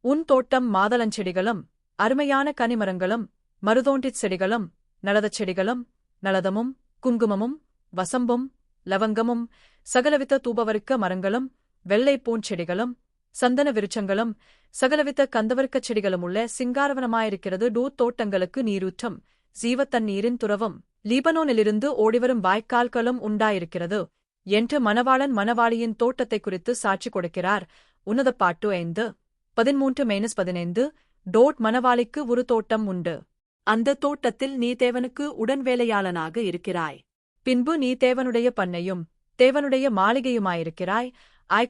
உன் தோட்டம் மாதளஞ்செடிகளும் அருமையான கனிமரங்களும் மருதோண்டிச் செடிகளும் நளதச் செடிகளும் நளதமும் குங்குமமும் வசம்பும் லவங்கமும் சகலவித தூபவர்க்க மரங்களும் வெள்ளைப் பூஞ்செடிகளும் சந்தன விருட்சங்களும் சகலவித கந்தவர்க்கச் செடிகளுமுள்ள சிங்காரவனமாயிருக்கிறது. தோட்டங்களுக்கு நீரூற்றம் ஜீவத்தண்ணீரின் துறவும் லீபனோனிலிருந்து ஓடிவரும் வாய்க்கால்களும் உண்டாயிருக்கிறது என்று மணவாளன் மணவாளியின் தோட்டத்தைக் குறித்து சாட்சி கொடுக்கிறார். உன்னத பாட்டு 5:13-15 மணவாளிக்கு ஒரு தோட்டம் உண்டு. அந்த தோட்டத்தில் நீ தேவனுக்கு உடன்வேலையாளனாக இருக்கிறாய். பின்பு நீ தேவனுடைய பண்ணையும் தேவனுடைய மாளிகையுமாயிருக்கிறாய்.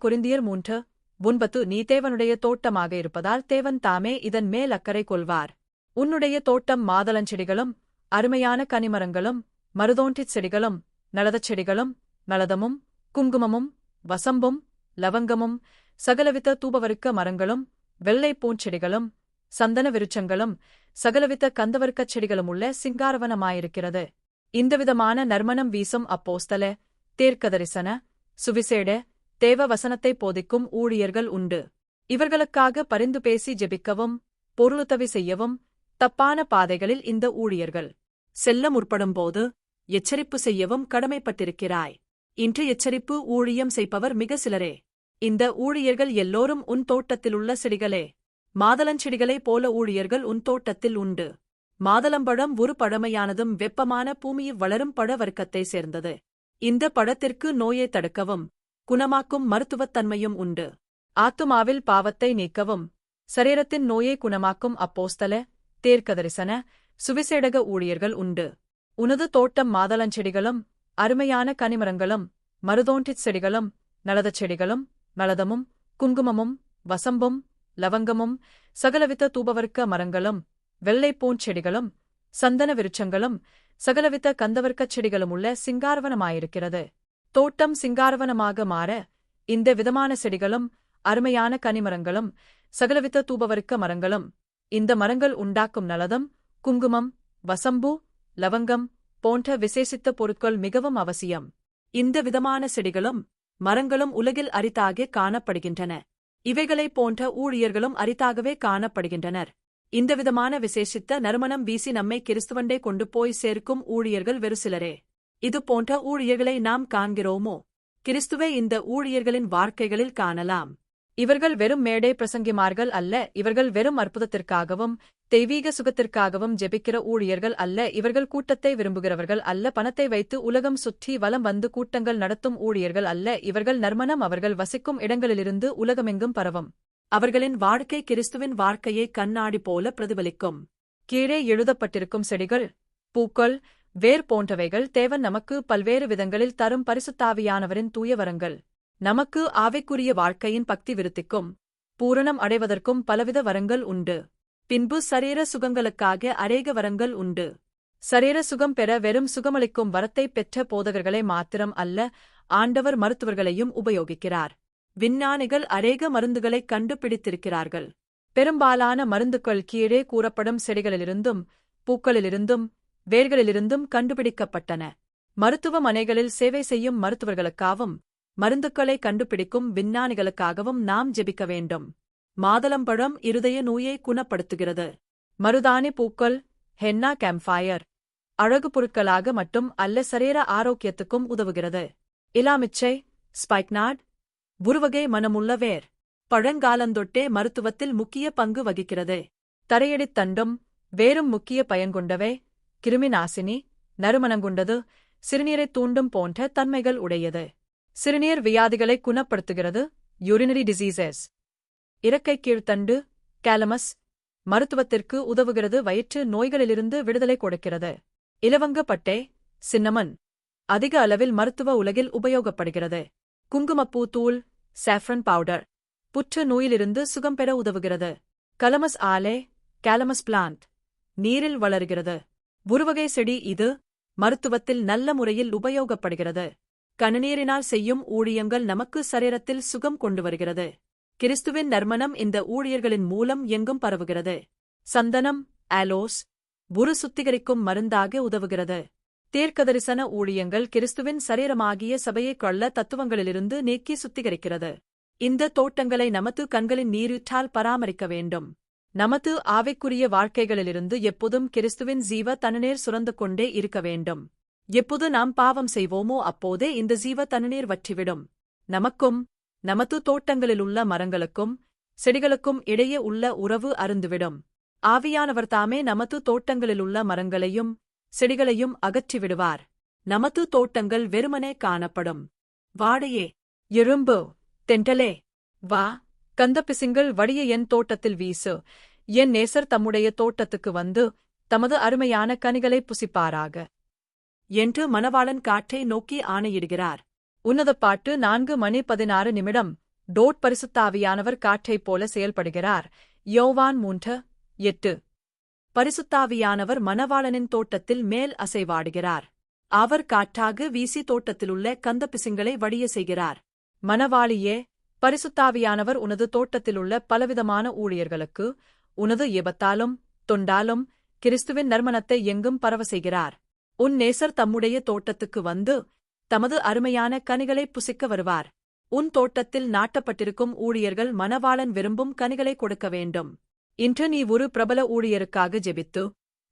கொரிந்தியர் 3:9 நீ தேவனுடைய தோட்டமாக இருப்பதால் தேவன் தாமே இதன் மேல் அக்கறை கொள்வார். உன்னுடைய தோட்டம் மாதளஞ்செடிகளும் அருமையான கனிமரங்களும் மருதோண்டிச் செடிகளும் நளதச் செடிகளும் நளதமும் குங்குமமும் வசம்பும் லவங்கமும் சகலவித தூபவர்க்க மரங்களும் வெள்ளைப் பூஞ்செடிகளும் சந்தன விருட்சங்களும் சகலவித கந்தவர்க்கச் செடிகளுமுள்ள சிங்காரவனமாயிருக்கிறது. இந்தவிதமான நறுமணம் வீசும் அப்போஸ்தல தீர்க்கதரிசன சுவிசேட தேவ வசனத்தை போதிக்கும் ஊழியர்கள் உண்டு. இவர்களுக்காக பரிந்து பேசி ஜெபிக்கவும் பொருளுதவி செய்யவும் தப்பான பாதைகளில் இந்த ஊழியர்கள் செல்ல முற்படும்போது எச்சரிப்பு செய்யவும் கடமைப்பட்டிருக்கிறாய். இன்று எச்சரிப்பு ஊழியம் செய்பவர் மிக சிலரே. இந்த ஊழியர்கள் எல்லோரும் உன் தோட்டத்திலுள்ள செடிகளே. மாதளஞ்செடிகளைப் போல ஊழியர்கள் உன் தோட்டத்தில் உண்டு. மாதளம்பழம் ஒரு பழமையானதும் வெப்பமான பூமியில் வளரும் பழ வர்க்கத்தை சேர்ந்தது. இந்த பழத்திற்கு நோயை தடுக்கவும் குணமாக்கும் மருத்துவத்தன்மையும் உண்டு. ஆத்துமாவில் பாவத்தை நீக்கவும் சரீரத்தின் நோயை குணமாக்கும் அப்போஸ்தல தீர்க்கதரிசன சுவிசேடக ஊழியர்கள் உண்டு. உனது தோட்டம் மாதளஞ்செடிகளும் அருமையான கனிமரங்களும் மருதோண்டிச் செடிகளும் நளதச் செடிகளும் நளதமும் குங்குமமும் வசம்பும் லவங்கமும் சகலவித தூபவர்க்க மரங்களும் வெள்ளைப் பூஞ்செடிகளும் சந்தன விருட்சங்களும் சகலவித கந்தவர்க்கச் செடிகளுமுள்ள சிங்காரவனமாயிருக்கிறது. தோட்டம் சிங்காரவனமாக மாற இந்த விதமான செடிகளும் அருமையான கனிமரங்களும் சகலவித தூபவர்க்க மரங்களும் இந்த மரங்கள் உண்டாக்கும் நளதம் குங்குமம் வசம்பு லவங்கம் போன்ற விசேஷித்த பொருட்கள் மிகவும் அவசியம். இந்த விதமான செடிகளும் மரங்களும் உலகில் அரிதாக காணப்படுகின்றன. இவைகளைப் போன்ற ஊழியர்களும் அரிதாகவே காணப்படுகின்றனர். இந்த விதமான விசேஷித்த நறுமணம் வீசி நம்மை கிறிஸ்துவண்டே கொண்டு போய் சேர்க்கும் ஊழியர்கள் வெறு சிலரே. இது போன்ற ஊழியர்களை நாம் காண்கிறோமோ? கிறிஸ்துவே இந்த ஊழியர்களின் வாழ்க்கைகளில் காணலாம். இவர்கள் வெறும் மேடை பிரசங்கிமார்கள் அல்ல. இவர்கள் வெறும் அற்புதத்திற்காகவும் தெய்வீக சுகத்திற்காகவும் ஜெபிக்கிற ஊழியர்கள் அல்ல. இவர்கள் கூட்டத்தை விரும்புகிறவர்கள் அல்ல. பணத்தை வைத்து உலகம் சுற்றி வலம் வந்து கூட்டங்கள் நடத்தும் ஊழியர்கள் அல்ல. இவர்கள் நறுமணம் அவர்கள் வசிக்கும் இடங்களிலிருந்து உலகமெங்கும் பரவும். அவர்களின் வாழ்க்கை கிறிஸ்துவின் வாழ்க்கையை கண்ணாடி போல பிரதிபலிக்கும். கீழே எழுதப்பட்டிருக்கும் செடிகள் பூக்கள் வேர் போன்றவைகள் தேவன் நமக்கு பல்வேறு விதங்களில் தரும் பரிசுத்தாவியானவரின் தூய வரங்கள். நமக்கு ஆவிக்குரிய வாழ்க்கையின் பக்தி விருத்திக்கும் பூரணம் அடைவதற்கும் பலவித வரங்கள் உண்டு. பின்பு சரீர சுகங்களுக்காக அநேக வரங்கள் உண்டு. சரீர சுகம் பெற வெறும் சுகமளிக்கும் வரத்தை பெற்ற போதகர்களை மாத்திரம் அல்ல, ஆண்டவர் மருத்துவர்களையும் உபயோகிக்கிறார். விஞ்ஞானிகள் அநேக மருந்துகளைக் கண்டுபிடித்திருக்கிறார்கள். பெரும்பாலான மருந்துகள் கீழே கூறப்படும் செடிகளிலிருந்தும் பூக்களிலிருந்தும் வேர்களிலிருந்தும் கண்டுபிடிக்கப்பட்டன. மருத்துவமனைகளில் சேவை செய்யும் மருத்துவர்களுக்காகவும் மருந்துக்களை கண்டுபிடிக்கும் விஞ்ஞானிகளுக்காகவும் நாம் ஜெபிக்க வேண்டும். மாதளம்பழம் இருதய நோயை குணப்படுத்துகிறது. மருதாணி பூக்கள் ஹென்னா கேம்ஃபயர் அழகு பொருட்களாக மட்டும் அல்ல, சரீர ஆரோக்கியத்துக்கும் உதவுகிறது. இலாமிச்சை ஸ்பைக்நாட் ஒருவகை மனமுள்ள வேர் பழங்காலந்தொட்டே மருத்துவத்தில் முக்கிய பங்கு வகிக்கிறது. தரையடித் தண்டும் வேறும் முக்கிய பயன்கொண்டவை. கிருமி நாசினி, நறுமணங்குண்டது, சிறுநீரைத் தூண்டும் போன்ற தன்மைகள் உடையது. சிறுநீர் வியாதிகளை குணப்படுத்துகிறது. Urinary diseases. இறக்கை கீழ்த்தண்டு கேலமஸ் மருத்துவத்திற்கு உதவுகிறது. வயிற்று நோய்களிலிருந்து விடுதலை கொடுக்கிறது. இலவங்கப்பட்டை சின்னமன் அதிக அளவில் மருத்துவ உலகில் உபயோகப்படுகிறது. குங்குமப்பூ தூள் சாஃப்ரன் பவுடர் புற்று நோயிலிருந்து சுகம் பெற உதவுகிறது. கலமஸ் ஆலே கேலமஸ் பிளான்ட் நீரில் வளர்கிறது. ஒருவகை செடி இது மருத்துவத்தில் நல்ல முறையில் உபயோகப்படுகிறது. கணநீரினால் செய்யும் ஊழியங்கள் நமக்கு சரீரத்தில் சுகம் கொண்டு வருகிறது. கிறிஸ்துவின் நறுமணம் இந்த ஊழியர்களின் மூலம் எங்கும் பரவுகிறது. சந்தனம் ஆலோஸ் ஒரு சுத்திகரிக்கும் மருந்தாக உதவுகிறது. தீர்க்கதரிசன ஊழியங்கள் கிறிஸ்துவின் சரீரமாகிய சபையைக் கொள்ள தத்துவங்களிலிருந்து நீக்கி சுத்திகரிக்கிறது. இந்த தோட்டங்களை நமது கண்களின் நீரூற்றால் பராமரிக்க வேண்டும். நமது ஆவிக்குரிய வாழ்க்கைகளிலிருந்து எப்போதும் கிறிஸ்துவின் ஜீவ தண்ணீர் சுரந்து கொண்டே இருக்க வேண்டும். எப்போது நாம் பாவம் செய்வோமோ அப்போதே இந்த ஜீவ தண்ணீர் வற்றிவிடும். நமக்கும் நமது தோட்டங்களிலுள்ள மரங்களுக்கும் செடிகளுக்கும் இடையே உள்ள உறவு அருந்துவிடும். ஆவியானவர் தாமே நமது தோட்டங்களிலுள்ள மரங்களையும் செடிகளையும் அகற்றிவிடுவார். நமது தோட்டங்கள் வெறுமனே காணப்படும். வாடையே, எறும்பு, தெண்டலே, வா, கந்தப்பிசிங்கள் வடிய என் தோட்டத்தில் வீசு. என் நேசர் தம்முடைய தோட்டத்துக்கு வந்து தமது அருமையான கனிகளை புசிப்பாராக என்று மணவாளன் காற்றை நோக்கி ஆணையிடுகிறார். உன்னத பாட்டு 4:16 டோட் பரிசுத்தாவியானவர் காற்றைப் போல செயல்படுகிறார். யோவான் 3:8. பரிசுத்தாவியானவர் மணவாளனின் தோட்டத்தில் மேல் அசைவாடுகிறார். அவர் காற்றாக வீசி தோட்டத்திலுள்ள கந்தப்பிசிங்களை வடிய செய்கிறார். மணவாளியே, பரிசுத்தாவியானவர் உனது தோட்டத்திலுள்ள பலவிதமான ஊழியர்களுக்கு உனது எபத்தாலும் தொண்டாலும் கிறிஸ்துவின் நறுமணத்தை எங்கும் பரவ செய்கிறார். உன் நேசர் தம்முடைய தோட்டத்துக்கு வந்து தமது அருமையான கனிகளை புசிக்க வருவார். உன் தோட்டத்தில் நாட்டப்பட்டிருக்கும் ஊழியர்கள் மணவாளன் விரும்பும் கனிகளை கொடுக்க வேண்டும். இன்று நீ ஒரு பிரபல ஊழியருக்காக ஜெபித்து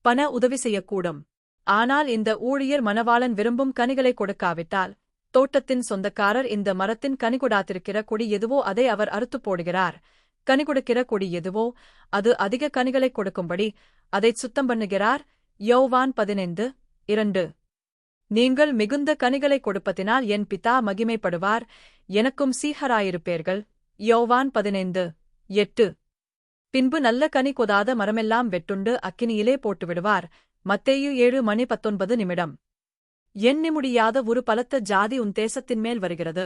பண உதவி செய்யக்கூடும். ஆனால் இந்த ஊழியர் மணவாளன் விரும்பும் கனிகளை கொடுக்காவிட்டால் தோட்டத்தின் சொந்தக்காரர் இந்த மரத்தின் கனிகொடாத்திருக்கிற கொடி எதுவோ அதை அவர் அறுத்துப் போடுகிறார். கனி கொடுக்கிற கொடி எதுவோ அது அதிக கனிகளை கொடுக்கும்படி அதைச் சுத்தம் பண்ணுகிறார். யோவான் 15:2. நீங்கள் மிகுந்த கனிகளை கொடுப்பதினால் என் பிதா மகிமைப்படுவார், எனக்கும் சீஹராயிருப்பீர்கள். யோவான் 15:8. பின்பு நல்ல கனி கொதாத மரமெல்லாம் வெட்டுண்டு அக்கினியிலே போட்டுவிடுவார். மத்தேயு 7:19. எண்ணி முடியாத ஒரு பலத்த ஜாதி உன் தேசத்தின்மேல் வருகிறது.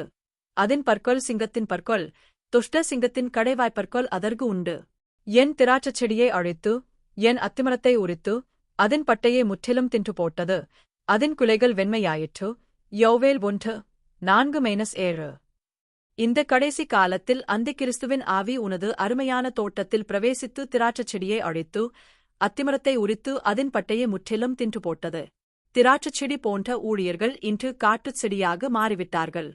அதின் பற்கொள் சிங்கத்தின் பற்கொள், துஷ்ட சிங்கத்தின் கடைவாய்ப்பற்கொள் அதற்கு உண்டு. என் திராட்சச் செடியை அழித்து என் அத்திமரத்தை உரித்து அதின் பட்டையை முற்றிலும் தின்று போட்டது. அதின் குலைகள் வெண்மையாயிற்று. யோவேல் 1:4-7. இந்த கடைசி காலத்தில் அந்திக்கிறிஸ்துவின் ஆவி உனது அருமையான தோட்டத்தில் பிரவேசித்து திராட்சச் செடியை அழித்து அத்திமரத்தை உரித்து அதின் பட்டையை முற்றிலும் தின்று போட்டது. திராட்சச் செடி போன்ற ஊழியர்கள் இன்று காட்டுச் செடியாக மாறிவிட்டார்கள்.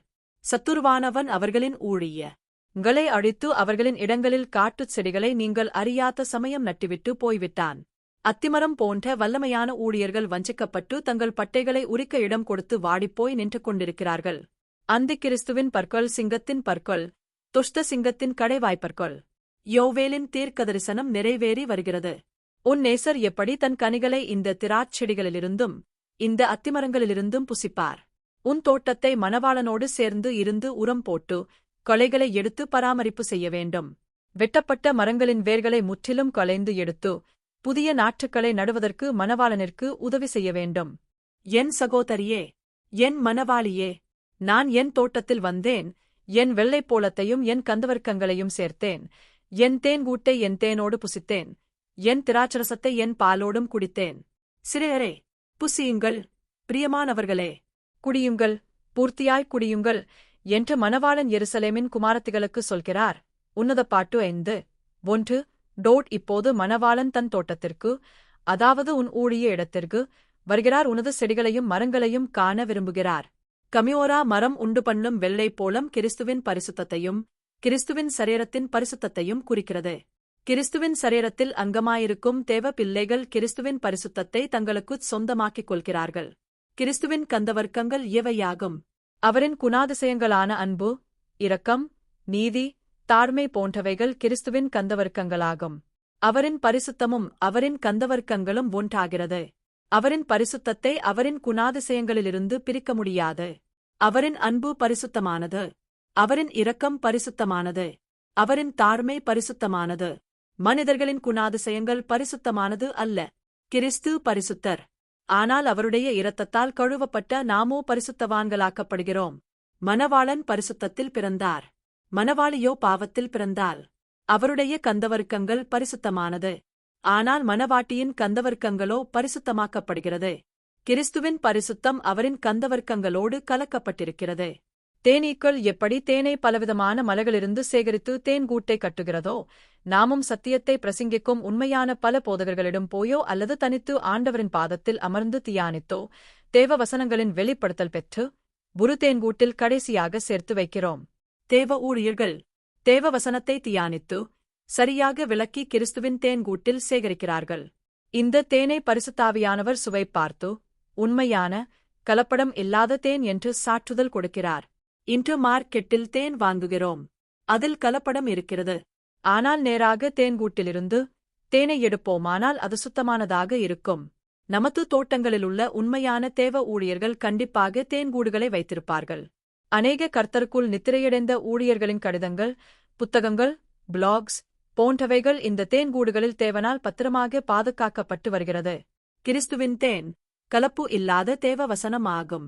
சத்துருவானவன் அவர்களின் ஊழியங்களை அழித்து அவர்களின் இடங்களில் காட்டுச் செடிகளை நீங்கள் அறியாத சமயம் நட்டுவிட்டு போய்விட்டான். அத்திமரம் போன்ற வல்லமையான ஊழியர்கள் வஞ்சிக்கப்பட்டு தங்கள் பட்டைகளை உரிக்க இடம் கொடுத்து வாடிப்போய் நின்று கொண்டிருக்கிறார்கள். அந்திக்கிறிஸ்துவின் பற்கொள் சிங்கத்தின் பற்கொள், துஷ்ட சிங்கத்தின் கடைவாய்ப்பற்கொள். யோவேலின் தீர்க்கதரிசனம் நிறைவேறி வருகிறது. உன் நேசர் எப்படி தன் கனிகளை இந்த திராட்செடிகளிலிருந்தும் இந்த அத்திமரங்களிலிருந்தும் புசிப்பார். உன் தோட்டத்தை மணவாளனோடு சேர்ந்து இருந்து உரம் போட்டு கொலைகளை எடுத்து பராமரிப்பு செய்ய வேண்டும். வெட்டப்பட்ட மரங்களின் வேர்களை முற்றிலும் களைந்து எடுத்து புதிய நாற்றுக்களை நடுவதற்கு மணவாளனிற்கு உதவி செய்ய வேண்டும். என் சகோதரியே, என் மணவாளியே, நான் என் தோட்டத்தில் வந்தேன். என் வெள்ளைப்போளத்தையும் என் கந்தவர்க்கங்களையும் சேர்த்தேன். என் தேன்கூட்டை என் தேனோடு புசித்தேன். என் திராட்சரசத்தை என் பாலோடும் குடித்தேன். சிறையரே, புசியுங்கள். பிரியமானவர்களே, குடியுங்கள், பூர்த்தியாய் குடியுங்கள் என்று மணவாளன் எருசலேமின் குமாரத்திகளுக்கு சொல்கிறார். உன்னத பாட்டு 5:1. டோட் இப்போது மணவாளன் தன் தோட்டத்திற்கு, அதாவது உன் ஊழிய இடத்திற்கு வருகிறார். உனது செடிகளையும் மரங்களையும் காண விரும்புகிறார். கமியோரா மரம் உண்டு பண்ணும் வெள்ளைப்போளம் கிறிஸ்துவின் பரிசுத்தத்தையும் கிறிஸ்துவின் சரீரத்தின் பரிசுத்தத்தையும் குறிக்கிறது. கிறிஸ்துவின் சரீரத்தில் அங்கமாயிருக்கும் தேவ பிள்ளைகள் கிறிஸ்துவின் பரிசுத்தத்தை தங்களுக்குச் சொந்தமாக்கிக் கொள்கிறார்கள். கிறிஸ்துவின் கந்தவர்க்கங்கள் எவையாகும்? அவரின் குணாதிசயங்களான அன்பு, இரக்கம், நீதி, தாழ்மை போன்றவைகள் கிறிஸ்துவின் கந்தவர்க்கங்களாகும். அவரின் பரிசுத்தமும் அவரின் கந்தவர்க்கங்களும் ஒன்றாகிறது. அவரின் பரிசுத்தத்தை அவரின் குணாதிசயங்களிலிருந்து பிரிக்க முடியாது. அவரின் அன்பு பரிசுத்தமானது. அவரின் இரக்கம் பரிசுத்தமானது. அவரின் தாழ்மை பரிசுத்தமானது. மனிதர்களின் குணாதிசயங்கள் பரிசுத்தமானது அல்ல. கிறிஸ்து பரிசுத்தர். ஆனால் அவருடைய இரத்தத்தால் கழுவப்பட்ட நாமோ பரிசுத்தவான்களாக்கப்படுகிறோம். மணவாளன் பரிசுத்தத்தில் பிறந்தார். மணவாளியோ பாவத்தில் பிறந்தாள். அவருடைய கந்தவர்க்கங்கள் பரிசுத்தமானது. ஆனால் மணவாட்டியின் கந்தவர்க்கங்களோ பரிசுத்தமாக்கப்படுகிறது. கிறிஸ்துவின் பரிசுத்தம் அவரின் கந்தவர்க்கங்களோடு கலக்கப்பட்டிருக்கிறது. தேனீக்கள் எப்படி தேனை பலவிதமான மலைகளிலிருந்து சேகரித்து தேன்கூட்டை கட்டுகிறதோ, நாமும் சத்தியத்தை பிரசங்கிக்கும் உண்மையான பல போதகர்களிடம் போயோ அல்லது தனித்து ஆண்டவரின் பாதத்தில் அமர்ந்து தியானித்தோ தேவ வசனங்களின் வெளிப்படுத்தல் பெற்று ஒரு தேன்கூட்டில் கடைசியாக சேர்த்து வைக்கிறோம். தேவ ஊழியர்கள் தேவ வசனத்தை தியானித்து சரியாக விளக்கி கிறிஸ்துவின் தேன்கூட்டில் சேகரிக்கிறார்கள். இந்த தேனை பரிசுத்தாவியானவர் சுவை பார்த்து உண்மையான கலப்படம் இல்லாத தேன் என்று சாற்றுதல் கொடுக்கிறார். இன்று மார்க்கெட்டில் தேன் வாங்குகிறோம். அதில் கலப்படம் இருக்கிறது. ஆனால் நேராக தேன்கூட்டிலிருந்து தேனை எடுப்போமானால் அது சுத்தமானதாக இருக்கும். நமது தோட்டங்களிலுள்ள உண்மையான தேவ ஊழியர்கள் கண்டிப்பாக தேன்கூடுகளை வைத்திருப்பார்கள். அநேக கர்த்தருக்குள் நித்திரையடைந்த ஊழியர்களின் கடிதங்கள், புத்தகங்கள், பிளாக்ஸ் போன்றவைகள் இந்த தேன்கூடுகளில் தேவனால் பத்திரமாக பாதுகாக்கப்பட்டு வருகிறது. கிறிஸ்துவின் தேன் கலப்பு இல்லாத தேவ வசனமாகும்.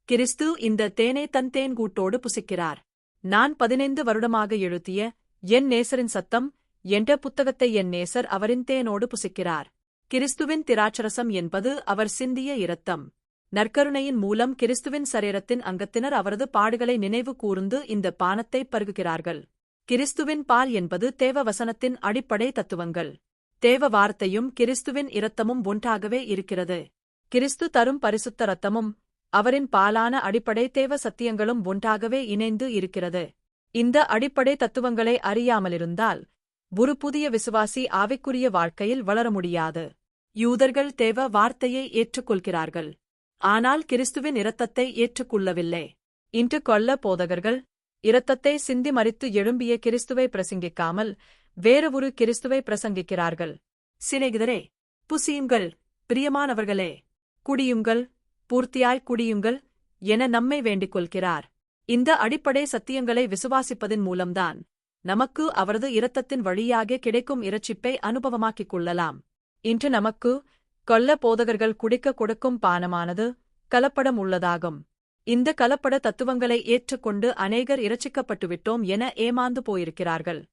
கிறிஸ்து இந்த தேனை தன் தேன்கூட்டோடு புசிக்கிறார். நான் 15 வருடமாக எழுதிய என் நேசரின் சத்தம் என்ற புத்தகத்தை என் நேசர் அவரின் தேனோடு புசிக்கிறார். கிறிஸ்துவின் திராட்சரசம் என்பது அவர் சிந்திய இரத்தம். நற்கருணையின் மூலம் கிறிஸ்துவின் சரீரத்தின் அங்கத்தினர் அவரது பாடுகளை நினைவு கூர்ந்து இந்த பானத்தை பருகுகிறார்கள். கிறிஸ்துவின் பால் என்பது தேவ வசனத்தின் அடிப்படை தத்துவங்கள். தேவ வார்த்தையும் கிறிஸ்துவின் இரத்தமும் ஒன்றாகவே இருக்கிறது. கிறிஸ்து தரும் பரிசுத்த இரத்தமும் அவரின் பாலான அடிப்படை தேவ சத்தியங்களும் ஒன்றாகவே இணைந்து இருக்கிறது. இந்த அடிப்படை தத்துவங்களை அறியாமலிருந்தால் ஒரு புதிய விசுவாசி ஆவிக்குரிய வாழ்க்கையில் வளர முடியாது. யூதர்கள் தேவ வார்த்தையை ஏற்றுக்கொள்கிறார்கள். ஆனால் கிறிஸ்துவின் இரத்தத்தை ஏற்றுக்கொள்ளவில்லை. இன்று கொள்ள போதகர்கள் இரத்தத்தை சிந்தி மரித்து எழும்பிய கிறிஸ்துவை பிரசங்கிக்காமல் வேறு ஒரு கிறிஸ்துவை பிரசங்கிக்கிறார்கள். சிநேகிதரே, புசியுங்கள், பிரியமானவர்களே, குடியுங்கள், பூர்த்தியாய் குடியுங்கள் என நம்மை வேண்டிக் கொள்கிறார். இந்த அடிப்படை சத்தியங்களை விசுவாசிப்பதன் மூலம்தான் நமக்கு அவரது இரத்தத்தின் வழியாக கிடைக்கும் இரட்சிப்பை அனுபவமாக்கிக் கொள்ளலாம். இன்று நமக்கு கொள்ள போதகர்கள் குடிக்க கொடுக்கும் பானமானது கலப்படம் உள்ளதாகும். இந்த கலப்பட தத்துவங்களை ஏற்றுக்கொண்டு அநேகர் இரட்சிக்கப்பட்டுவிட்டோம் என ஏமாந்து போயிருக்கிறார்கள்.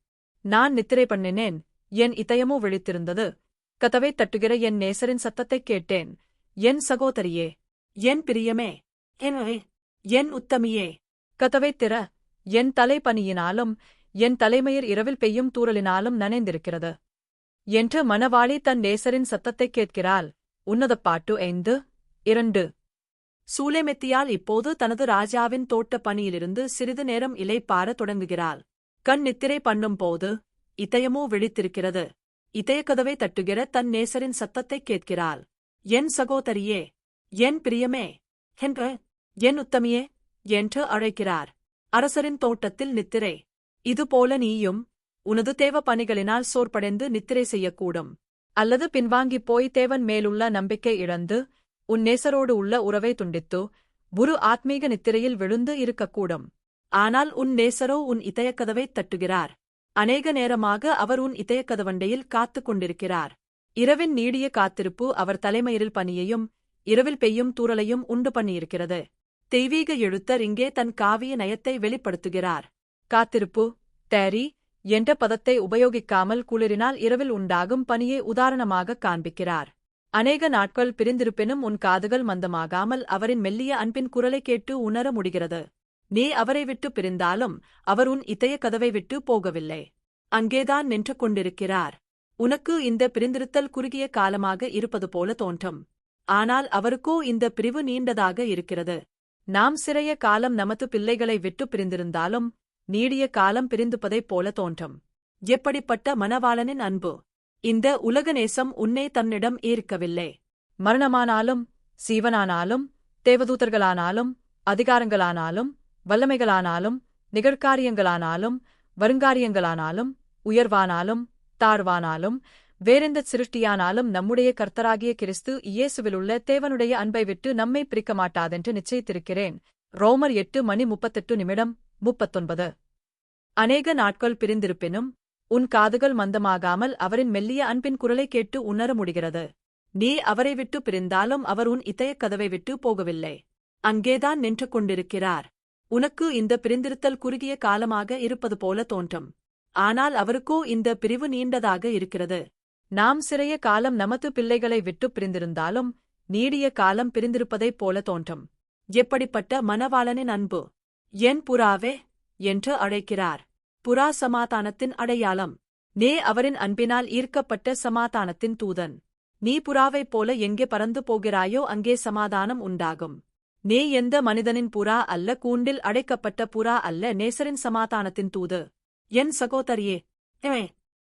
நான் நித்திரை பண்ணினேன், என் இதயமோ விழித்திருந்தது. கதவைத் தட்டுகிற என் நேசரின் சத்தத்தைக் கேட்டேன். என் சகோதரியே, என் பிரியமே, என் உத்தமியே, கதவைத் திற. என் தலை பனியினாலும் என் தலைமயிர் இரவில் பெய்யும் தூறலினாலும் நனைந்திருக்கிறது என்று மணவாளி தன் நேசரின் சத்தத்தைக் கேட்கிறாள். உன்னதப் பாட்டு 5:2. சூலேமெத்தியால் இப்போது தனது ராஜாவின் தோட்ட பணியிலிருந்து சிறிது நேரம் இளைப்பாறத் தொடங்குகிறாள். கண் நித்திரை பண்ணும் போது இதயமோ விழித்திருக்கிறது. இதயக்கதவை தட்டுகிற தன் நேசரின் சத்தத்தைக் கேட்கிறாள். என் சகோதரியே, என் பிரியமே, என் உத்தமியே என்று அழைக்கிறார். அரசரின் தோட்டத்தில் நித்திரை. இதுபோல நீயும் உனது தேவ பணிகளினால் சோர்படைந்து நித்திரை செய்யக்கூடும். அல்லது பின்வாங்கிப் போய் தேவன் மேலுள்ள நம்பிக்கை இழந்து உன் நேசரோடு உள்ள உறவை துண்டித்து ஒரு ஆத்மீக நித்திரையில் விழுந்து இருக்கக்கூடும். ஆனால் உன் நேசரோ உன் இதயக்கதவைத் தட்டுகிறார். அநேக நேரமாக அவர் உன் இதயக்கதவண்டையில் காத்துக் கொண்டிருக்கிறார். இரவின் நீடிய காத்திருப்பு அவர் தலைமயிரில் பனியையும் இரவில் பெய்யும் தூறலையும் உண்டு பண்ணியிருக்கிறது. தெய்வீக எழுத்தர் இங்கே தன் காவிய நயத்தை வெளிப்படுத்துகிறார். காத்திருப்பு தேரி என்ற பதத்தை உபயோகிக்காமல் குளிரினால் இரவில் உண்டாகும் பனியை உதாரணமாகக் காண்பிக்கிறார். அநேக நாட்கள் பிரிந்திருப்பினும் உன் காதுகள் மந்தமாகாமல் அவரின் மெல்லிய அன்பின் குரலை கேட்டு உணர முடிகிறது. நீ அவரை விட்டு பிரிந்தாலும் அவர் உன் இதய கதவை விட்டு போகவில்லை. அங்கேதான் நின்று கொண்டிருக்கிறார். உனக்கு இந்த பிரிந்திருத்தல் குறுகிய காலமாக இருப்பது போல தோன்றும். ஆனால் அவருக்கோ இந்த பிரிவு நீண்டதாக இருக்கிறது. நாம் சிறைய காலம் நமது பிள்ளைகளை விட்டு பிரிந்திருந்தாலும் நீடிய காலம் பிரிந்துப்பதைப் போல தோன்றும். எப்படிப்பட்ட மணவாளனின் அன்பு! இந்த உலக நேசம் உன்னை தன்னிடம் ஈர்க்கவில்லை. மரணமானாலும் சீவனானாலும் தேவதூதர்களானாலும் அதிகாரங்களானாலும் வல்லமைகளானாலும் நிகழ்காரியங்களானாலும் வருங்காரியங்களானாலும் உயர்வானாலும் தாழ்வானாலும் வேறெந்த சிருஷ்டியானாலும் நம்முடைய கர்த்தராகிய கிறிஸ்து இயேசுவிலுள்ள தேவனுடைய அன்பை விட்டு நம்மை பிரிக்க மாட்டாதென்று நிச்சயித்திருக்கிறேன். ரோமர் 8:38. அநேக நாட்கள் பிரிந்திருப்பினும் உன் காதுகள் மந்தமாகாமல் அவரின் மெல்லிய அன்பின் குரலை கேட்டு உணர முடிகிறது. நீ அவரை விட்டு பிரிந்தாலும் அவர் உன் இதயக் கதவை விட்டு போகவில்லை. அங்கேதான் நின்று கொண்டிருக்கிறார். உனக்கு இந்த பிரிந்திருத்தல் குறுகிய காலமாக இருப்பது போல தோன்றும். ஆனால் அவருக்கோ இந்த பிரிவு நீண்டதாக இருக்கிறது. நாம் சிறைய காலம் நமது பிள்ளைகளை விட்டு பிரிந்திருந்தாலும் நீடிய காலம் பிரிந்திருப்பதைப் போல தோன்றும். எப்படிப்பட்ட மணவாளனின் அன்பு! என் புறாவே என்று அழைக்கிறார். புறா சமாதானத்தின் அடையாளம். நீ அவரின் அன்பினால் ஈர்க்கப்பட்ட சமாதானத்தின் தூதன். நீ புறாவைப் போல எங்கே பறந்து போகிறாயோ அங்கே சமாதானம் உண்டாகும். நீ எந்த மனிதனின் புறா அல்ல, கூண்டில் அடைக்கப்பட்ட புறா அல்ல, நேசரின் சமாதானத்தின் தூது. என் சகோதரியே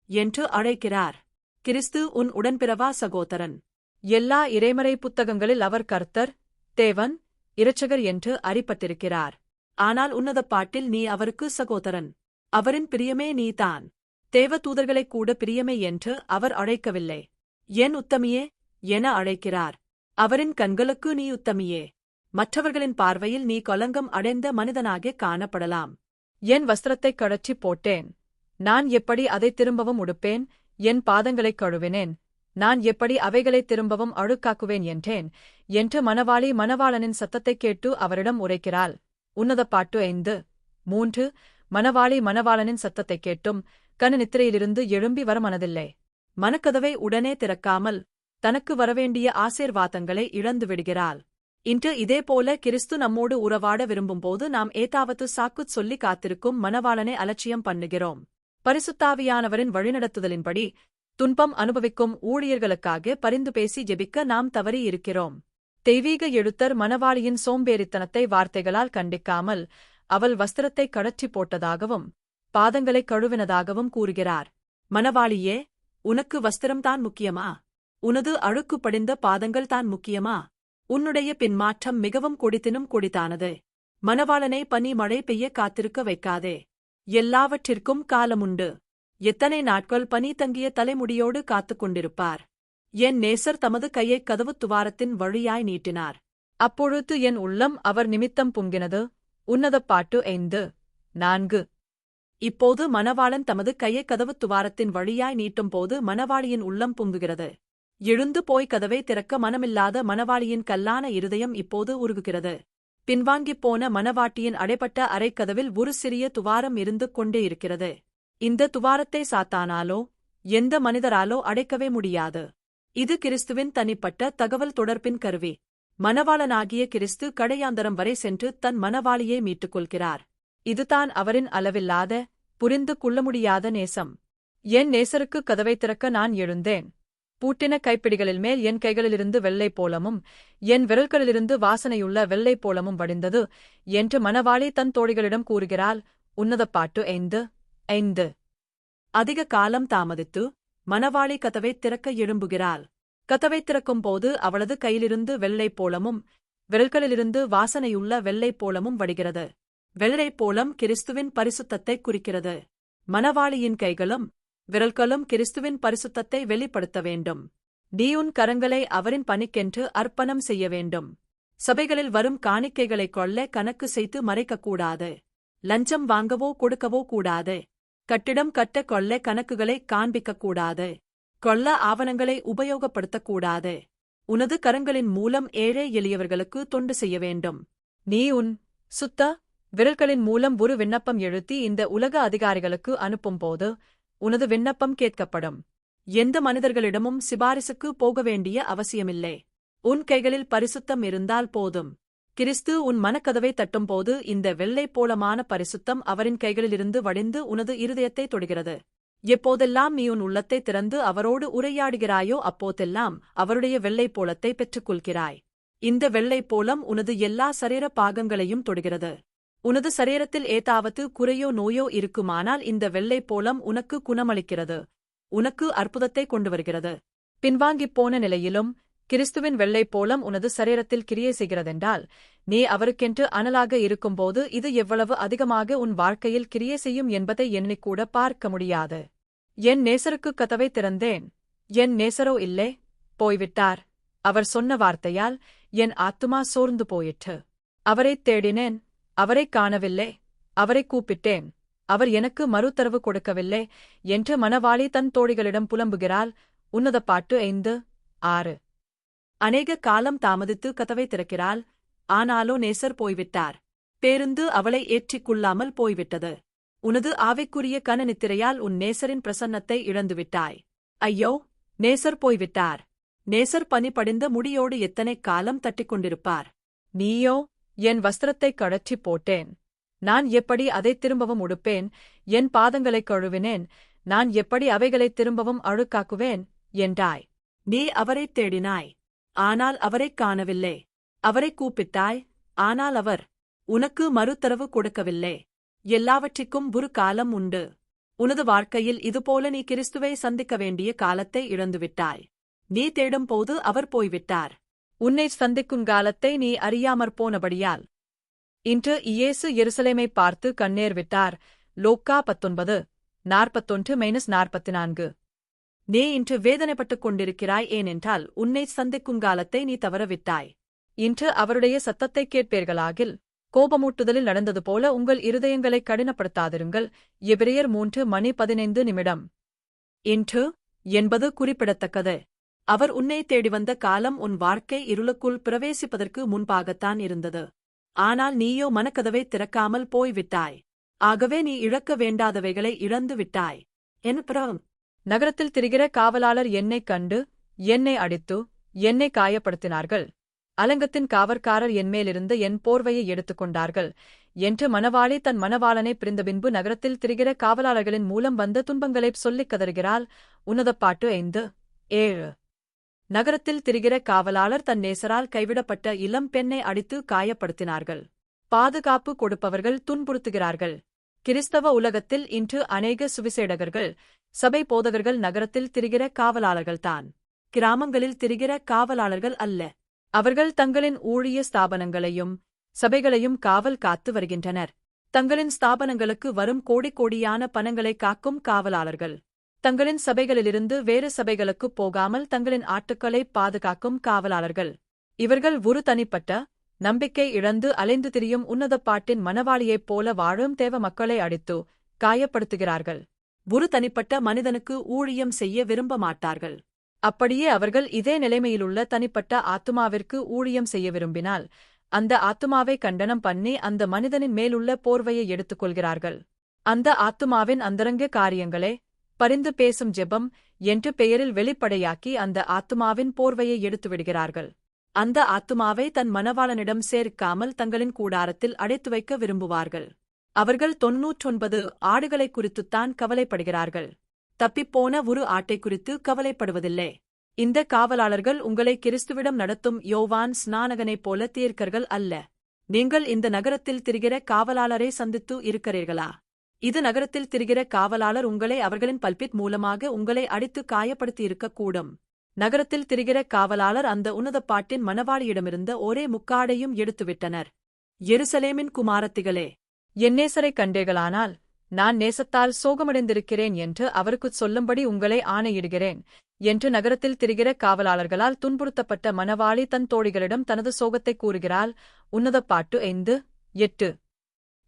என்று அழைக்கிறார். கிறிஸ்து உன் உடன்பிறவா சகோதரன். எல்லா இறைமறை புத்தகங்களில் அவர் கர்த்தர், தேவன், இரட்சகர் என்று அறியப்பட்டிருக்கிறார். ஆனால் உன்னத பாட்டில் நீ அவருக்கு சகோதரன். அவரின் பிரியமே நீதான். தேவ தூதர்களைக் கூட பிரியமே என்று அவர் அழைக்கவில்லை. என் உத்தமியே என அழைக்கிறார். அவரின் கண்களுக்கு நீ உத்தமியே. மற்றவர்களின் பார்வையில் நீ கலங்கம் அடைந்த மனிதனாக காணப்படலாம். என் வஸ்திரத்தைக் கழற்றிப் போட்டேன். நான் எப்படி அதைத் திரும்பவும் உடுப்பேன்? என் பாதங்களைக் கழுவினேன். நான் எப்படி அவைகளைத் திரும்பவும் அழுக்காக்குவேன் என்றேன் என்று மணவாளி மணவாளனின் சத்தத்தைக் கேட்டு அவரிடம் உரைக்கிறாள். உன்னத பாட்டு 5:3. மணவாளி மணவாளனின் சத்தத்தைக் கேட்டும் கண் நித்திரையிலிருந்து எழும்பி வர மனதில்லை. மனக்கதவை உடனே திறக்காமல் தனக்கு வரவேண்டிய ஆசீர்வாதங்களை இழந்து விடுகிறாள். இன்று இதேபோல கிறிஸ்து நம்மோடு உறவாட விரும்பும்போது நாம் ஏதாவது சாக்குச் சொல்லி காத்திருக்கும் மணவாளனை அலட்சியம் பண்ணுகிறோம். பரிசுத்தாவியானவரின் வழிநடத்துதலின்படி துன்பம் அனுபவிக்கும் ஊழியர்களுக்காக பரிந்து பேசி ஜெபிக்க நாம் தவறி இருக்கிறோம். தெய்வீக எழுத்தர் மணவாளியின் சோம்பேறித்தனத்தை வார்த்தைகளால் கண்டிக்காமல் அவள் வஸ்திரத்தை கழற்றி போட்டதாகவும் பாதங்களைக் கழுவினதாகவும் கூறுகிறார். மணவாளியே, உனக்கு வஸ்திரம்தான் முக்கியமா? உனது அழுக்கு படிந்த பாதங்கள் தான் முக்கியமா? உன்னுடைய பின்மாற்றம் மிகவும் கொடித்தினும் கொடித்தானது. மணவாளனை பனி மழை பெய்ய காத்திருக்க வைக்காதே. எல்லாவற்றிற்கும் காலமுண்டு. எத்தனை நாட்கள் பனி தங்கிய தலைமுடியோடு காத்துக் கொண்டிருப்பார்? என் நேசர் தமது கையைக் கதவுத் துவாரத்தின் வழியாய் நீட்டினார். அப்பொழுது என் உள்ளம் அவர் நிமித்தம் பொங்கினது. உன்னத பாட்டு 5:4. இப்போது மணவாளன் தமது கையைக் கதவுத் துவாரத்தின் வழியாய் நீட்டும்போது மணவாளியின் உள்ளம் பொங்குகிறது. எழுந்து போய் கதவை திறக்க மனமில்லாத மணவாளியின் கல்லான இருதயம் இப்போது உருகுகிறது. பின்வாங்கிப் போன மணவாட்டியின் அடைபட்ட அறைக்கதவில் ஒரு சிறிய துவாரம் இருந்து கொண்டே இருக்கிறது. இந்த துவாரத்தை சாத்தானாலோ எந்த மனிதராலோ அடைக்கவே முடியாது. இது கிறிஸ்துவின் தனிப்பட்ட தகவல் தொடர்பின் கருவி. மணவாளனாகிய கிறிஸ்து கடையாந்தரம் வரை சென்று தன் மணவாளியை மீட்டுக் கொள்கிறார். இதுதான் அவரின் அளவில்லாத, புரிந்து கொள்ள முடியாத நேசம். என் நேசருக்கு கதவை திறக்க நான் எழுந்தேன். பூட்டின கைப்பிடிகளில் மேல் என் கைகளிலிருந்து வெள்ளை போலமும் என் விரல்களிலிருந்து வாசனையுள்ள வெள்ளை போலமும் வடிந்தது என்று மணவாளி தன் தோழிகளிடம் கூறுகிறாள். உன்னத பாட்டு 5:5. அதிக காலம் தாமதித்து மணவாளி கதவை திறக்க எழும்புகிறாள். கதவை திறக்கும்போது அவளது கையிலிருந்து வெள்ளை போலமும் விரல்களிலிருந்து வாசனையுள்ள வெள்ளை போலமும் வடிகிறது. வெள்ளை போலம் கிறிஸ்துவின் பரிசுத்தத்தை குறிக்கிறது. மணவாளியின் கைகளும் விரல்களும் கிறிஸ்துவின் பரிசுத்தத்தை வெளிப்படுத்த வேண்டும். நீ உன் கரங்களை அவரின் பணிக்கென்று அர்ப்பணம் செய்ய வேண்டும். சபைகளில் வரும் காணிக்கைகளைக் கொள்ள கணக்கு செய்து மறைக்கக்கூடாது. லஞ்சம் வாங்கவோ கொடுக்கவோ கூடாது. கட்டிடம் கட்ட கொள்ள கணக்குகளை காண்பிக்கக்கூடாது. கொள்ள ஆவணங்களை உபயோகப்படுத்தக்கூடாது. உனது கரங்களின் மூலம் ஏழை எளியவர்களுக்கு தொண்டு செய்ய வேண்டும். நீ உன் சுத்த விரல்களின் மூலம் ஒரு விண்ணப்பம் எழுதி இந்த உலக அதிகாரிகளுக்கு அனுப்பும்போது உனது விண்ணப்பம் கேட்கப்படும். எந்த மனிதர்களிடமும் சிபாரிசுக்கு போக வேண்டிய அவசியமில்லை. உன் கைகளில் பரிசுத்தம் இருந்தால் போதும். கிறிஸ்து உன் மனக்கதவை தட்டும்போது இந்த வெள்ளை போலமான பரிசுத்தம் அவரின் கைகளிலிருந்து வடிந்து உனது இருதயத்தை தொடுகிறது. எப்போதெல்லாம் நீ உன் உள்ளத்தை திறந்து அவரோடு உரையாடுகிறாயோ அப்போதெல்லாம் அவருடைய வெள்ளை போலத்தை பெற்றுக்கொள்கிறாய். இந்த வெள்ளை போலம் உனது எல்லா சரீர பாகங்களையும் தொடுகிறது. உனது சரீரத்தில் ஏதாவது குறையோ நோயோ இருக்குமானால் இந்த வெள்ளை போலம் உனக்கு குணமளிக்கிறது. உனக்கு அற்புதத்தை கொண்டு வருகிறது. பின்வாங்கிப் போன நிலையிலும் கிறிஸ்துவின் வெள்ளை போலம் உனது சரீரத்தில் கிரியை செய்கிறதென்றால் நீ அவருக்கென்று அனலாக இருக்கும்போது இது எவ்வளவு அதிகமாக உன் வாழ்க்கையில் கிரியை செய்யும் என்பதை எண்ணிக்கூட பார்க்க முடியாது. என் நேசருக்கு கதவை திறந்தேன். என் நேசரோ இல்லை, போய்விட்டார். அவர் சொன்ன வார்த்தையால் என் ஆத்துமா சோர்ந்து போயிற்று. அவரைத் தேடினேன், அவரைக் காணவில்லை. அவரைக் கூப்பிட்டேன், அவர் எனக்கு மறுத்தரவு கொடுக்கவில்லை என்று மணவாளி தன் தோழிகளிடம் புலம்புகிறாள். உன்னத பாட்டு 5:6. அநேக காலம் தாமதித்து கதவை திறக்கிறாள். ஆனாலோ நேசர் போய்விட்டார். பேருந்து அவளை ஏற்றிக்கொள்ளாமல் போய்விட்டது. உனது ஆவிக்குரிய கன நித்திரையால் உன் நேசரின் பிரசன்னத்தை இழந்துவிட்டாய். ஐயோ, நேசர் போய்விட்டார். நேசர் பனி படிந்த முடியோடு எத்தனை காலம் தட்டிக் கொண்டிருப்பார். நீயோ, என் வஸ்திரத்தைக் கழற்றிப் போட்டேன். நான் எப்படி அதைத் திரும்பவும் உடுப்பேன்? என் பாதங்களைக் கழுவினேன். நான் எப்படி அவைகளைத் திரும்பவும் அழுக்காக்குவேன் என்றாய். நீ அவரைத் தேடினாய், ஆனால் அவரைக் காணவில்லை. அவரைக் கூப்பிட்டாய், ஆனால் அவர் உனக்கு மறுத்தரவு கொடுக்கவில்லை. எல்லாவற்றிற்கும் ஒரு காலம் உண்டு. உனது வாழ்க்கையில் இதுபோல நீ கிறிஸ்துவை சந்திக்க வேண்டிய காலத்தை இழந்துவிட்டாய். நீ தேடும் போது அவர் போய்விட்டார். உன்னை சந்திக்கும் காலத்தை நீ அறியாமற் போனபடியால். இன்று இயேசு எருசலேமை பார்த்து கண்ணீர் விட்டார். லோக்கா 19:41-44. நீ இன்று வேதனைப்பட்டுக் கொண்டிருக்கிறாய், ஏனென்றால் உன்னை சந்திக்கும் காலத்தை நீ தவறவிட்டாய். இன்று அவருடைய சத்தத்தைக் கேட்பீர்களாகில், கோபமூட்டுதலில் நடந்தது போல உங்கள் இருதயங்களை கடினப்படுத்தாதிருங்கள். எபிரெயர் 3:15. இன்று என்பது குறிப்பிடத்தக்கது. அவர் உன்னை தேடி வந்த காலம் உன் வாழ்க்கை இருளுக்குள் பிரவேசிப்பதற்கு முன்பாகத்தான் இருந்தது. ஆனால் நீயோ மனக்கதவை திறக்காமல் போய்விட்டாய். ஆகவே நீ இழக்க வேண்டாதவைகளை இழந்து விட்டாய். என்பதும் நகரத்தில் திரிகிற காவலாளர் என்னைக் கண்டு என்னை அடித்து என்னை காயப்படுத்தினார்கள். அலங்கத்தின் காவற்காரர் என்மேலிருந்து என் போர்வையை எடுத்துக்கொண்டார்கள் என்று மணவாளி தன் மணவாளனை பிரிந்தபின்பு நகரத்தில் திரிகிற காவலாளர்களின் மூலம் வந்த துன்பங்களைப் சொல்லிக் கதறுகிறாள். உன்னதப்பாட்டு 5:7. நகரத்தில் திரிகிற காவலாளர் தன் நேசரால் கைவிடப்பட்ட இளம் பெண்ணை அடித்து காயப்படுத்தினார்கள். பாதுகாப்பு கொடுப்பவர்கள் துன்புறுத்துகிறார்கள். கிறிஸ்தவ உலகத்தில் இன்று அநேக சுவிசேடகர்கள், சபை போதகர்கள் நகரத்தில் திரிகிற காவலாளர்கள்தான், கிராமங்களில் திரிகிற காவலாளர்கள் அல்ல. அவர்கள் தங்களின் ஊழிய ஸ்தாபனங்களையும் சபைகளையும் காவல் காத்து வருகின்றனர். தங்களின் ஸ்தாபனங்களுக்கு வரும் கோடி கோடியான பணங்களை காக்கும் காவலாளர்கள். தங்களின் சபைகளிலிருந்து வேறு சபைகளுக்குப் போகாமல் தங்களின் ஆட்டுக்களை பாதுகாக்கும் காவலாளர்கள். இவர்கள் ஒரு தனிப்பட்ட நம்பிக்கை இழந்து அலைந்து திரியும் உன்னதப்பாட்டின் மணவாளியைப் போல வாழும் தேவ மக்களை அடித்து காயப்படுத்துகிறார்கள். ஒரு தனிப்பட்ட மனிதனுக்கு ஊழியம் செய்ய விரும்ப மாட்டார்கள். அப்படியே அவர்கள் இதே நிலைமையிலுள்ள தனிப்பட்ட ஆத்துமாவிற்கு ஊழியம் செய்ய விரும்பினால், அந்த ஆத்துமாவை கண்டனம் பண்ணி அந்த மனிதனின் மேலுள்ள போர்வையை எடுத்துக்கொள்கிறார்கள். அந்த ஆத்துமாவின் அந்தரங்க காரியங்களே பரிந்து பேசும் ஜெபம் என்று பெயரில் வெளிப்படையாக்கி அந்த ஆத்துமாவின் போர்வையை எடுத்துவிடுகிறார்கள். அந்த ஆத்துமாவை தன் மணவாளனிடம் சேர்க்காமல் தங்களின் கூடாரத்தில் அடைத்து வைக்க விரும்புவார்கள். அவர்கள் 99 ஆடுகளை குறித்துத்தான் கவலைப்படுகிறார்கள். தப்பிப்போன ஒரு ஆட்டை குறித்து கவலைப்படுவதில்லை. இந்த காவலாளர்கள் உங்களை கிறிஸ்துவிடம் நடத்தும் யோவான் ஸ்நானகனைப் போல தீர்க்கர்கள் அல்ல. நீங்கள் இந்த நகரத்தில் திரிகிற காவலாளரை சந்தித்து இருக்கிறீர்களா? இது நகரத்தில் திரிகிற காவலாளர் உங்களை அவர்களின் பல்பிட் மூலமாக உங்களை அடித்து காயப்படுத்தி இருக்கக்கூடும். நகரத்தில் திரிகிற காவலாளர் அந்த உன்னதப்பாட்டின் மணவாளியிடமிருந்த ஒரே முக்காடையும் எடுத்துவிட்டனர். எருசலேமின் குமாரத்திகளே, என் நேசரைக் கண்டீர்களானால் நான் நேசத்தால் சோகமடைந்திருக்கிறேன் என்று அவருக்குச் சொல்லும்படி உங்களை ஆணையிடுகிறேன் என்று நகரத்தில் திரிகிற காவலாளர்களால் துன்புறுத்தப்பட்ட மணவாளி தன் தோழிகளிடம் தனது சோகத்தைக் கூறுகிறாள். உன்னதப்பாட்டு 5:8.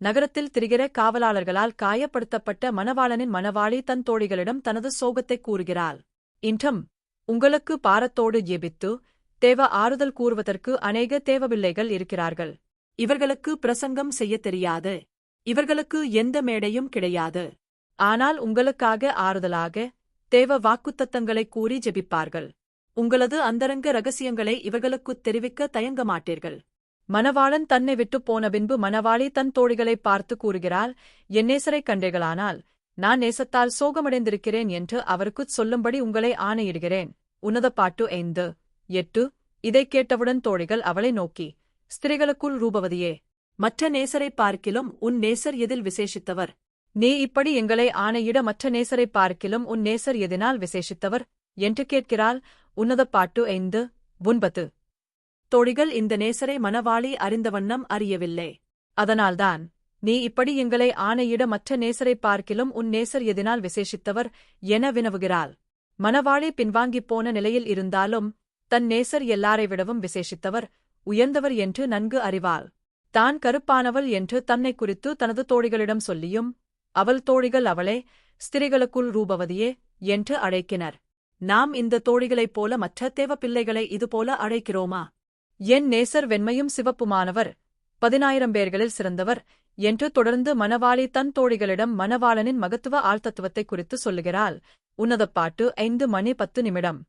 நகரத்தில் திரிகிற காவலாளர்களால் காயப்படுத்தப்பட்ட மணவாளனின் மணவாளி தன் தோழிகளிடம் தனது சோகத்தைக் கூறுகிறாள். இன்றும் உங்களுக்கு பாரத்தோடு ஜெபித்து தேவ ஆறுதல் கூறுவதற்கு அநேக தேவபிள்ளைகள் இருக்கிறார்கள். இவர்களுக்கு பிரசங்கம் செய்யத் தெரியாது. இவர்களுக்கு எந்த மேடையும் கிடையாது. ஆனால் உங்களுக்காக ஆறுதலாக தேவ வாக்குத்தத்தங்களைக் கூறி ஜெபிப்பார்கள். உங்களது அந்தரங்க ரகசியங்களை இவர்களுக்குத் தெரிவிக்க தயங்க மாட்டீர்கள். மணவாளன் தன்னை விட்டுப் போன பின்பு மணவாளி தன் தோழிகளைப் பார்த்து கூறுகிறாள், என் நேசரைக் கண்டீர்களானால் நான் நேசத்தால் சோகமடைந்திருக்கிறேன் என்று அவருக்குச் சொல்லும்படி உங்களை ஆணையிடுகிறேன். உன்னதப்பாட்டு 5:8. இதைக் கேட்டவுடன் தோழிகள் அவளை நோக்கி, ஸ்திரீகளுக்குள் ரூபவதியே, மற்ற நேசரைப் பார்க்கிலும் உன் நேசர் எதில் விசேஷித்தவர்? நீ இப்படி எங்களை ஆணையிட மற்ற நேசரைப் பார்க்கிலும் உன் நேசர் எதினால் விசேஷித்தவர் என்று கேட்கிறாள். உன்னதப்பாட்டு 5:9. தோழிகள் இந்த நேசரை மணவாளி அறிந்தவண்ணம் அறியவில்லை. அதனால்தான் நீ இப்படி எங்களை ஆணையிட மற்ற நேசரைப் பார்க்கிலும் உன் நேசர் எதினால் விசேஷித்தவர் என வினவுகிறாள். மணவாளி பின்வாங்கிப் போன நிலையில் இருந்தாலும் தன் நேசர் எல்லாரை விடவும் விசேஷித்தவர், உயர்ந்தவர் என்று நன்கு அறிவாள். தான் கருப்பானவள் என்று தன்னை குறித்து தனது தோழிகளிடம் சொல்லியும் அவள் தோழிகள் அவளை ஸ்திரீகளுக்குள் ரூபவதியே என்று அழைக்கினர். நாம் இந்த தோழிகளைப் போல மற்ற தேவ பிள்ளைகளை இதுபோல அழைக்கிறோமா? என் நேசர் வெண்மையும் சிவப்புமானவர், 10,000 பேர்களில் சிறந்தவர் என்று தொடர்ந்து மணவாளி தன் தோழிகளிடம் மணவாளனின் மகத்துவ ஆழ்த்தத்துவத்தைக் குறித்து சொல்லுகிறாள். உன்னதப்பாட்டு 5:10.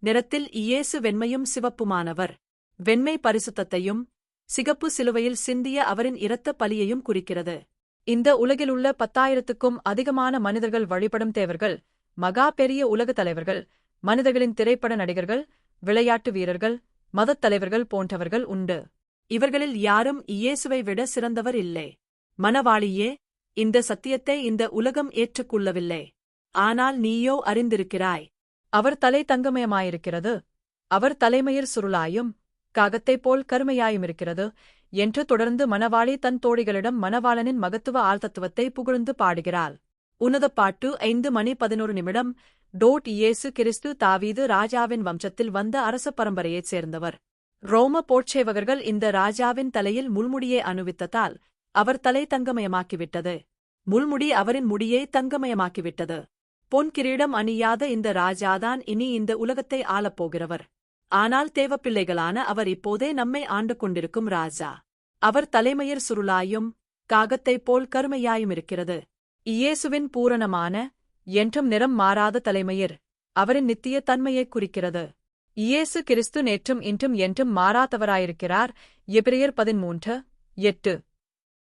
நிறத்தில் இயேசு வெண்மையும் சிவப்புமானவர். வெண்மை பரிசுத்தத்தையும் சிகப்பு சிலுவையில் சிந்திய அவரின் இரத்த பலியையும் குறிக்கிறது. இந்த உலகிலுள்ள 10,000க்கும் அதிகமான மனிதர்கள் வழிபடும் தேவர்கள், மகா பெரிய உலகத் தலைவர்கள், மனிதர்களின் திரைப்பட நடிகர்கள், விளையாட்டு வீரர்கள், மதத் தலைவர்கள் போன்றவர்கள் உண்டு. இவர்களில் யாரும் இயேசுவை விட சிறந்தவர் இல்லை. மணவாளியே, இந்த சத்தியத்தை இந்த உலகம் ஏற்றுக்கொள்ளவில்லை. ஆனால் நீயோ அறிந்திருக்கிறாய். அவர் தலை தங்கமயமாயிருக்கிறது, அவர் தலைமயிர் சுருளாயும் காகத்தைப் போல் கருமையாயுமிருக்கிறது என்று தொடர்ந்து மணவாளி தன் தோழிகளிடம் மணவாளனின் மகத்துவ ஆழ்தத்துவத்தை புகழ்ந்து பாடுகிறாள். உன்னதப்பாட்டு 5:11 இயேசு கிறிஸ்து தாவீது ராஜாவின் வம்சத்தில் வந்த அரச பரம்பரையைச் சேர்ந்தவர். ரோம போர்ச்சேவகர்கள் இந்த ராஜாவின் தலையில் முள்முடியை அணிவித்ததால் அவர் தலை தங்கமயமாக்கிவிட்டது. முள்முடி அவரின் முடியை தங்கமயமாக்கிவிட்டது. பொன் கிரீடம் அணியாத இந்த ராஜாதான் இனி இந்த உலகத்தை ஆளப்போகிறவர். ஆனால் தேவப்பிள்ளைகளான அவர் இப்போதே நம்மை ஆண்டு கொண்டிருக்கும் ராஜா. அவர் தலைமயிர் சுருளாயும் காகத்தைப் போல் கருமையாயுமிருக்கிறது. இயேசுவின் பூரணமான என்றும் நிறம் மாறாத தலைமயிர் அவரின் நித்திய தன்மையைக் குறிக்கிறது. இயேசு கிறிஸ்து நேற்றும் இன்றும் என்றும் மாறாதவராயிருக்கிறார். எபிரெயர் 13:8